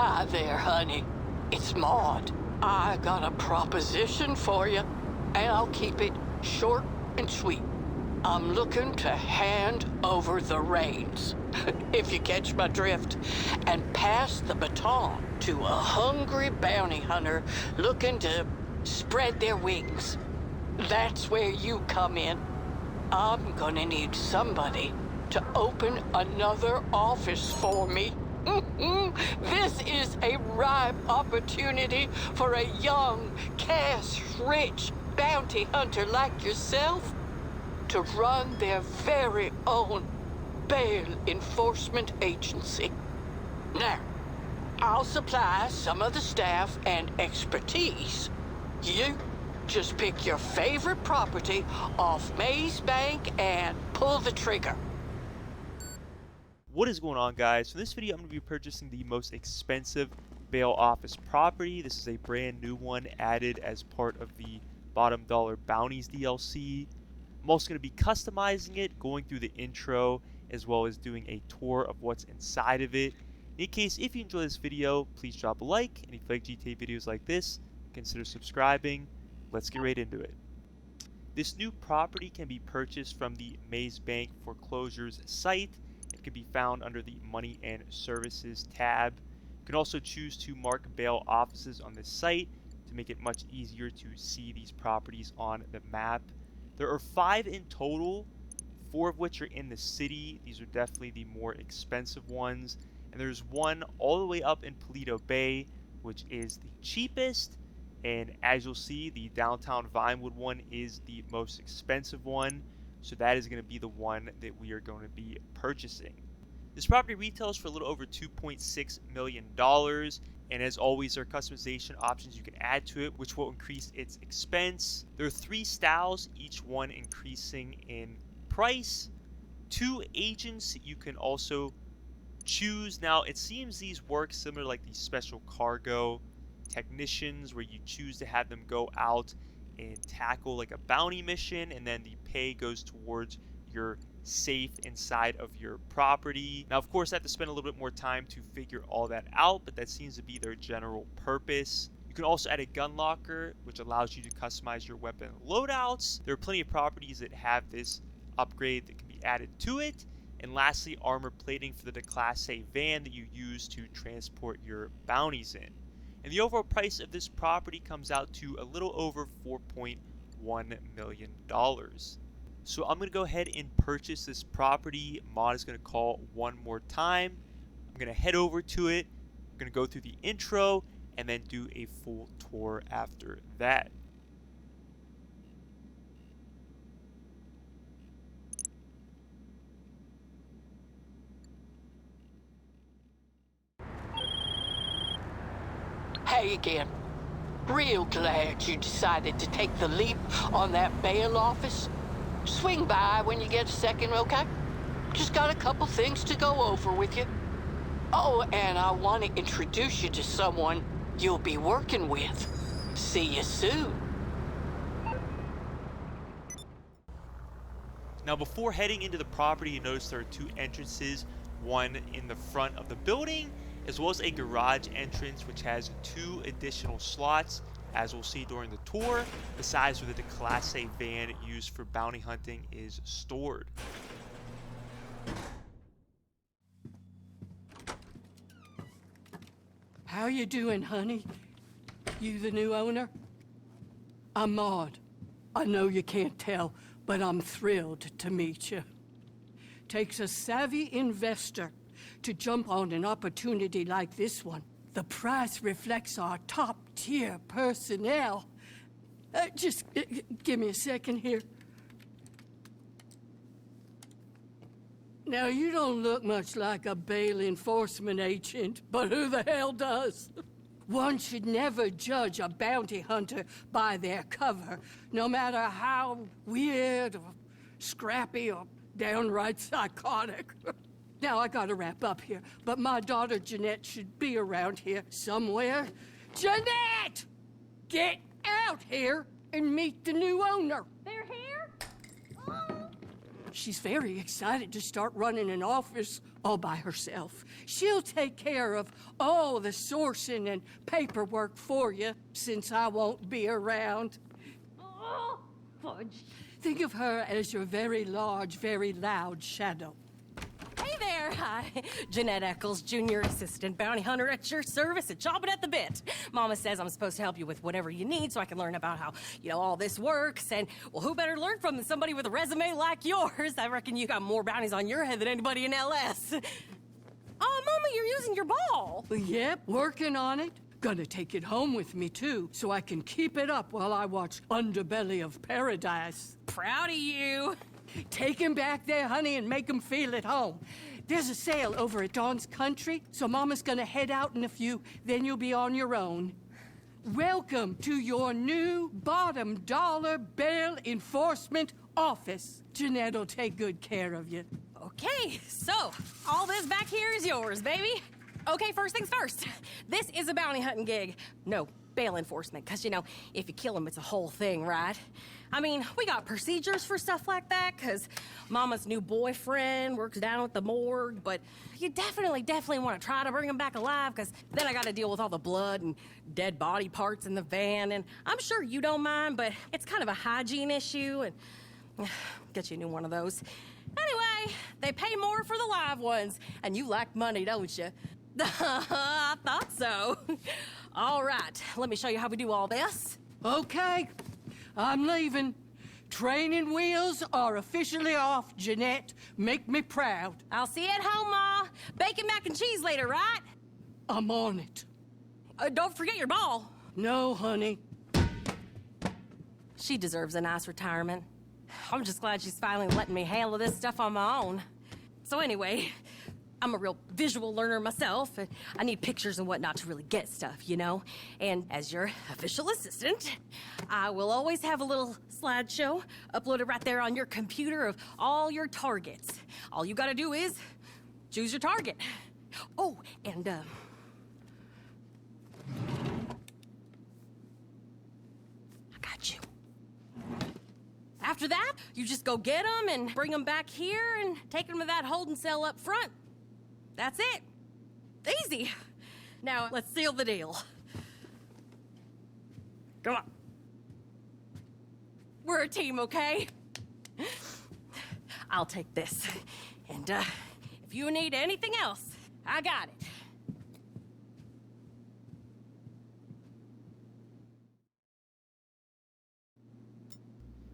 Hi there, honey. It's Maud. I got a proposition for you, and I'll keep it short and sweet. I'm looking to hand over the reins, if you catch my drift, and pass the baton to a hungry bounty hunter looking to spread their wings. That's where you come in. I'm gonna need somebody to open another office for me. This is a ripe opportunity for a young, cash-rich bounty hunter like yourself to run their very own bail enforcement agency. Now, I'll supply some of the staff and expertise. You just pick your favorite property off Maze Bank and pull the trigger. What is going on, guys? So in this video, I'm going to be purchasing the most expensive bail office property. This is a brand new one added as part of the bottom dollar Bounties DLC. I'm also going to be customizing it, going through the intro, as well as doing a tour of what's inside of it. In case, if you enjoy this video, please drop a like, and if you like GTA videos like this, consider subscribing. Let's get right into it. This new property can be purchased from the Maze Bank Foreclosures site. It can be found under the Money and Services tab. You can also choose to mark bail offices on this site to make it much easier to see these properties on the map. There are 5 in total, 4 of which are in the city. These are definitely the more expensive ones. And there's one all the way up in Paleto Bay, which is the cheapest. And as you'll see, the downtown Vinewood one is the most expensive one. So that is going to be the one that we are going to be purchasing. This property retails for a little over $2.6 million. And as always, there are customization options you can add to it, which will increase its expense. There are 3 styles, each one increasing in price. 2 agents you can also choose. Now, it seems these work similar like the special cargo technicians, where you choose to have them go out and tackle like a bounty mission, and then the pay goes towards your safe inside of your property. Now, of course, I have to spend a little bit more time to figure all that out, but that seems to be their general purpose. You can also add a gun locker, which allows you to customize your weapon loadouts. There are plenty of properties that have this upgrade that can be added to it. And lastly, armor plating for the Class A van that you use to transport your bounties in. And the overall price of this property comes out to a little over $4.1 million. So I'm going to go ahead and purchase this property. Maud is going to call one more time. I'm going to head over to it. I'm going to go through the intro and then do a full tour after that. Hey again. Real glad you decided to take the leap on that bail office. Swing by when you get a second, okay? Just got a couple things to go over with you. Oh, and I want to introduce you to someone you'll be working with. See you soon. Now, before heading into the property, you notice there are 2 entrances, one in the front of the building, as well as a garage entrance, which has 2 additional slots, as we'll see during the tour, besides where the Class A van used for bounty hunting is stored. How you doing, honey? You the new owner? I'm Maud. I know you can't tell, but I'm thrilled to meet you. Takes a savvy investor to jump on an opportunity like this one. The price reflects our top-tier personnel. Just give me a second here. Now, you don't look much like a bail enforcement agent, but who the hell does? One should never judge a bounty hunter by their cover, no matter how weird or scrappy or downright psychotic. Now, I gotta wrap up here, but my daughter Jeanette should be around here somewhere. Jeanette! Get out here and meet the new owner. They're here? Oh. She's very excited to start running an office all by herself. She'll take care of all the sourcing and paperwork for you since I won't be around. Oh, fudge. Think of her as your very large, very loud shadow. Hey there, hi. Jeanette Eccles, Junior Assistant Bounty Hunter at your service and chomping at the bit. Mama says I'm supposed to help you with whatever you need so I can learn about how, all this works. And, well, who better learn from than somebody with a resume like yours? I reckon you got more bounties on your head than anybody in LS. Oh, Mama, you're using your ball. Yep, working on it. Gonna take it home with me, too, so I can keep it up while I watch Underbelly of Paradise. Proud of you. Take him back there, honey, and make him feel at home. There's a sale over at Dawn's Country, so Mama's gonna head out in a few, then you'll be on your own. Welcome to your new bottom dollar bail enforcement office. Jeanette'll take good care of you. Okay, so all this back here is yours, baby. Okay, first things first. This is a bounty hunting gig. No, bail enforcement, because, if you kill him, it's a whole thing, right? I mean, we got procedures for stuff like that, because Mama's new boyfriend works down at the morgue, but you definitely want to try to bring him back alive, because then I got to deal with all the blood and dead body parts in the van, and I'm sure you don't mind, but it's kind of a hygiene issue, and get you a new one of those. Anyway, they pay more for the live ones, and you like money, don't you? I thought so. All right, let me show you how we do all this. Okay, I'm leaving. Training wheels are officially off, Jeanette. Make me proud. I'll see you at home, Ma. Bacon, mac, and cheese later, right? I'm on it. Don't forget your ball. No, honey. She deserves a nice retirement. I'm just glad she's finally letting me handle this stuff on my own. So anyway, I'm a real visual learner myself, and I need pictures and whatnot to really get stuff, And as your official assistant, I will always have a little slideshow uploaded right there on your computer of all your targets. All you gotta do is choose your target. Oh, and, I got you. After that, you just go get them and bring them back here and take them to that holding cell up front. That's it. Easy. Now, let's seal the deal. Come on. We're a team, okay? I'll take this. And, if you need anything else, I got it.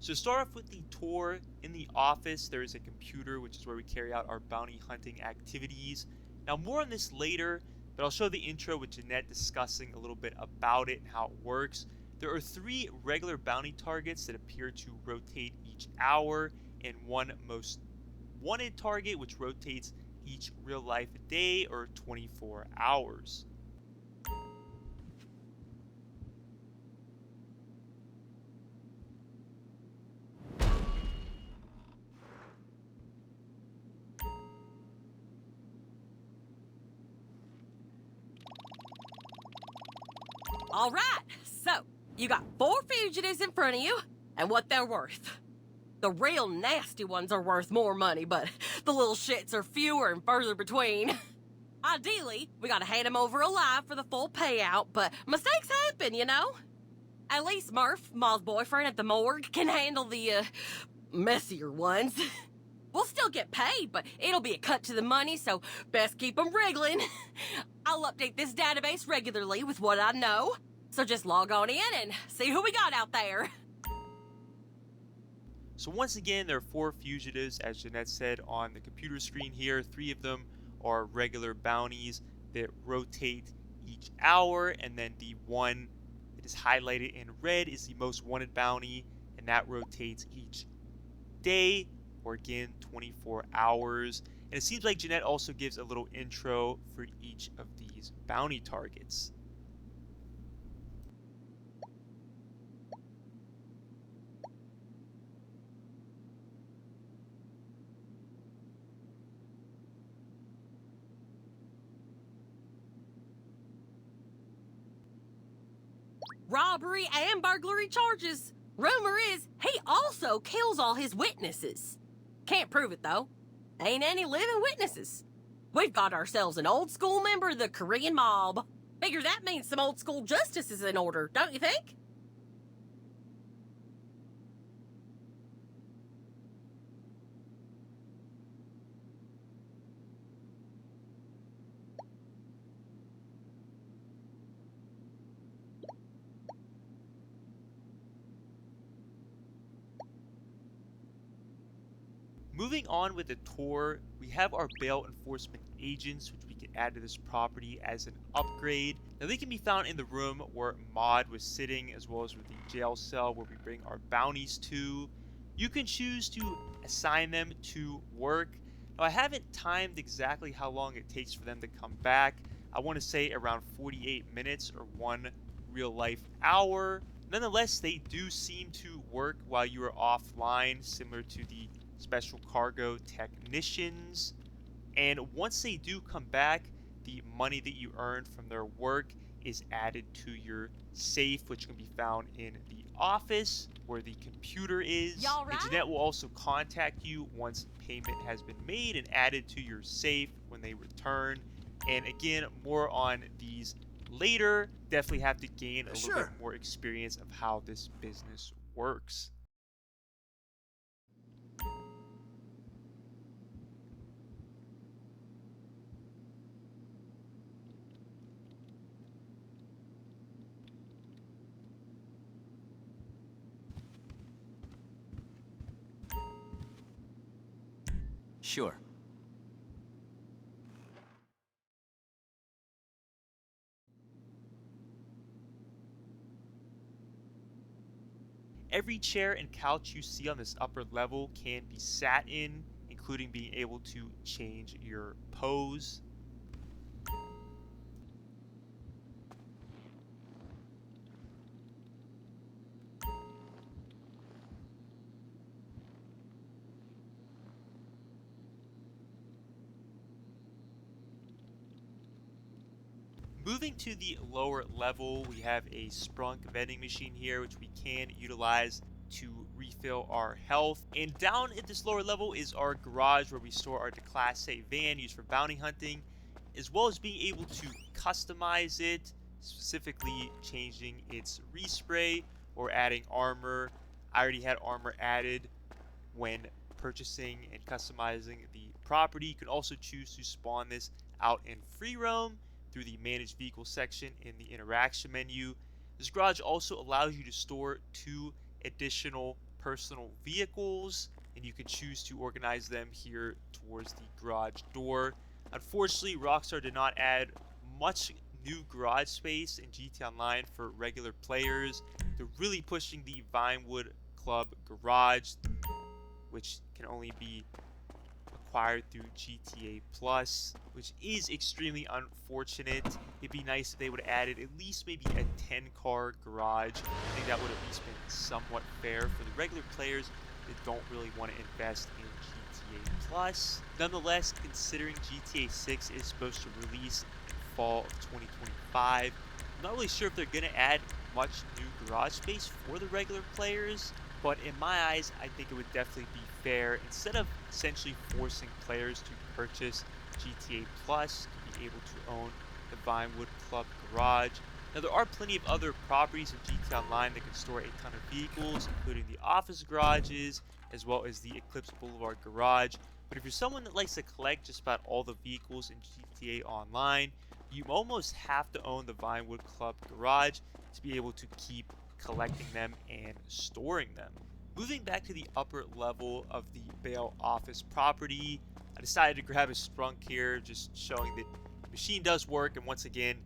So start off with the tour. In the office, there is a computer, which is where we carry out our bounty hunting activities. Now, more on this later, but I'll show the intro with Jeanette discussing a little bit about it and how it works. There are 3 regular bounty targets that appear to rotate each hour, and 1 most wanted target, which rotates each real-life day or 24 hours. All right, so you got 4 fugitives in front of you and what they're worth. The real nasty ones are worth more money, but the little shits are fewer and further between. Ideally, we gotta hand them over alive for the full payout, but mistakes happen, At least Murph, Ma's boyfriend at the morgue, can handle the, messier ones. We'll still get paid, but it'll be a cut to the money, so best keep them wriggling. I'll update this database regularly with what I know, so just log on in and see who we got out there. So once again, there are 4 fugitives, as Jeanette said on the computer screen here. 3 of them are regular bounties that rotate each hour, and then the one that is highlighted in red is the most wanted bounty, and that rotates each day, or again 24 hours. And it seems like Jeanette also gives a little intro for each of these bounty targets. Robbery and burglary charges. Rumor is he also kills all his witnesses. Can't prove it, though. Ain't any living witnesses. We've got ourselves an old school member of the Korean mob. Figure that means some old school justice is in order, don't you think? Moving on with the tour, we have our bail enforcement agents, which we can add to this property as an upgrade. Now they can be found in the room where Maud was sitting, as well as with the jail cell where we bring our bounties to. You can choose to assign them to work. Now I haven't timed exactly how long it takes for them to come back. I want to say around 48 minutes or 1 real life hour. Nonetheless, they do seem to work while you are offline, similar to the special cargo technicians. And once they do come back, the money that you earn from their work is added to your safe, which can be found in the office where the computer is. Y'all right? And Jeanette will also contact you once payment has been made and added to your safe when they return. And again, more on these later. Definitely have to gain a little bit more experience of how this business works. Sure. Every chair and couch you see on this upper level can be sat in, including being able to change your pose. Moving to the lower level, we have a Sprunk vending machine here, which we can utilize to refill our health. And down at this lower level is our garage where we store our Class A van used for bounty hunting, as well as being able to customize it, specifically changing its respray or adding armor. I already had armor added when purchasing and customizing the property. You can also choose to spawn this out in free roam through the manage vehicle section in the interaction menu. This garage also allows you to store 2 additional personal vehicles, and you can choose to organize them here towards the garage door. Unfortunately, Rockstar did not add much new garage space in GT Online for regular players. They're really pushing the Vinewood Club garage, which can only be acquired through GTA Plus, which is extremely unfortunate. It'd be nice if they would have added at least maybe a 10-car garage. I think that would at least been somewhat fair for the regular players that don't really want to invest in GTA Plus. Nonetheless, considering GTA 6 is supposed to release in fall of 2025, I'm not really sure if they're going to add much new garage space for the regular players. But in my eyes, I think it would definitely be fair, instead of essentially forcing players to purchase GTA Plus, to be able to own the Vinewood Club garage. Now there are plenty of other properties in GTA Online that can store a ton of vehicles, including the office garages, as well as the Eclipse Boulevard garage. But if you're someone that likes to collect just about all the vehicles in GTA Online, you almost have to own the Vinewood Club garage to be able to keep collecting them and storing them. Moving back to the upper level of the bail office property, I decided to grab a Sprunk here, just showing that the machine does work. And once again,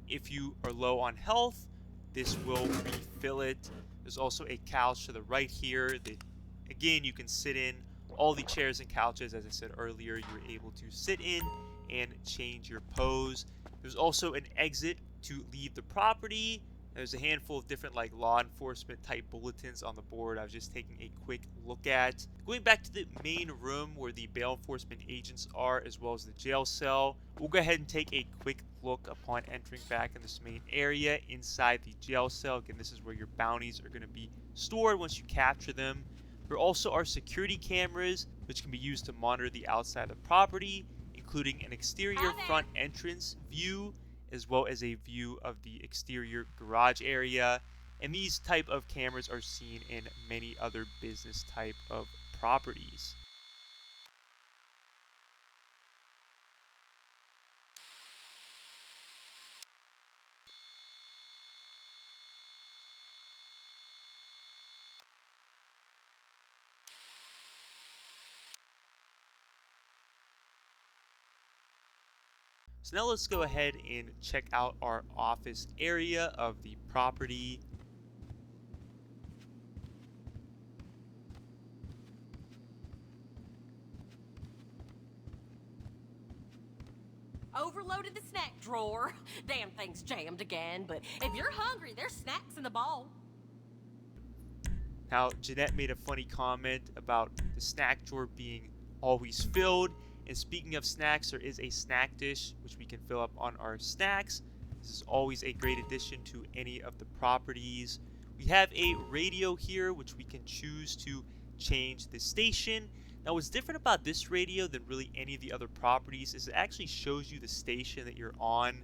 if you are low on health, this will refill it. There's also a couch to the right here that, again, you can sit in. All the chairs and couches, as I said earlier, you're able to sit in and change your pose. There's also an exit to leave the property. There's a handful of different law enforcement type bulletins on the board I was just taking a quick look at. Going back to the main room where the bail enforcement agents are, as well as the jail cell, we'll go ahead and take a quick look upon entering back in this main area inside the jail cell. Again, this is where your bounties are going to be stored once you capture them. There also are security cameras, which can be used to monitor the outside of the property, including an exterior front entrance view as well as a view of the exterior garage area. And these type of cameras are seen in many other business type of properties. So now let's go ahead and check out our office area of the property. Overloaded the snack drawer. Damn thing's jammed again, but if you're hungry, there's snacks in the bowl. Now, Jeanette made a funny comment about the snack drawer being always filled. And speaking of snacks, there is a snack dish which we can fill up on our snacks. This is always a great addition to any of the properties. We have a radio here which we can choose to change the station. Now, what's different about this radio than really any of the other properties is it actually shows you the station that you're on.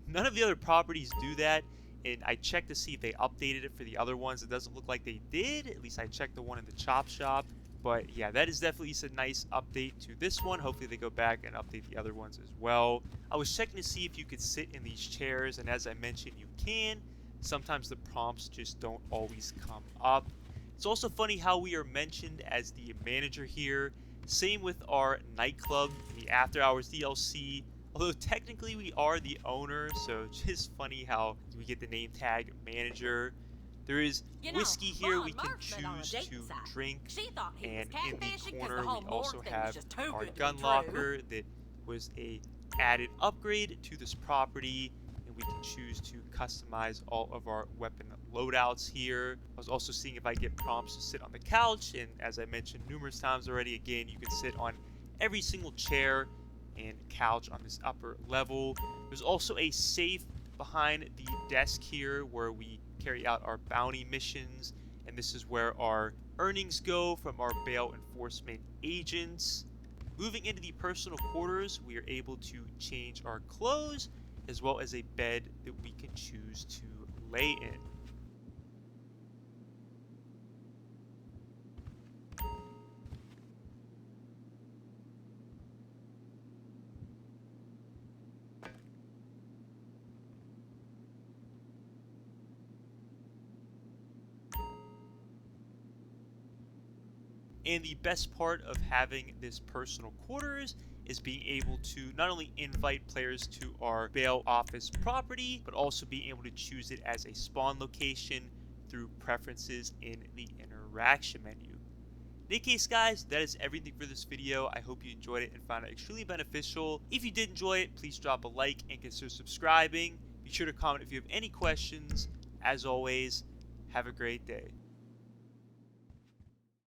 None of the other properties do that, and I checked to see if they updated it for the other ones. It doesn't look like they did. At least I checked the one in the chop shop. But yeah, that is definitely a nice update to this one. Hopefully they go back and update the other ones as well. I was checking to see if you could sit in these chairs, and as I mentioned, you can. Sometimes the prompts just don't always come up. It's also funny how we are mentioned as the manager here. Same with our nightclub, the After Hours DLC. Although technically we are the owner, so just funny how we get the name tag manager. There is whiskey here we can choose to drink, and in the corner we also have our gun locker that was a added upgrade to this property, and we can choose to customize all of our weapon loadouts here. I was also seeing if I get prompts to sit on the couch, and as I mentioned numerous times already, again, you can sit on every single chair and couch on this upper level. There's also a safe behind the desk here where we carry out our bounty missions, and this is where our earnings go from our bail enforcement agents. Moving into the personal quarters, we are able to change our clothes as well as a bed that we can choose to lay in. And the best part of having this personal quarters is being able to not only invite players to our bail office property, but also being able to choose it as a spawn location through preferences in the interaction menu. In any case, guys, that is everything for this video. I hope you enjoyed it and found it extremely beneficial. If you did enjoy it, please drop a like and consider subscribing. Be sure to comment if you have any questions. As always, have a great day.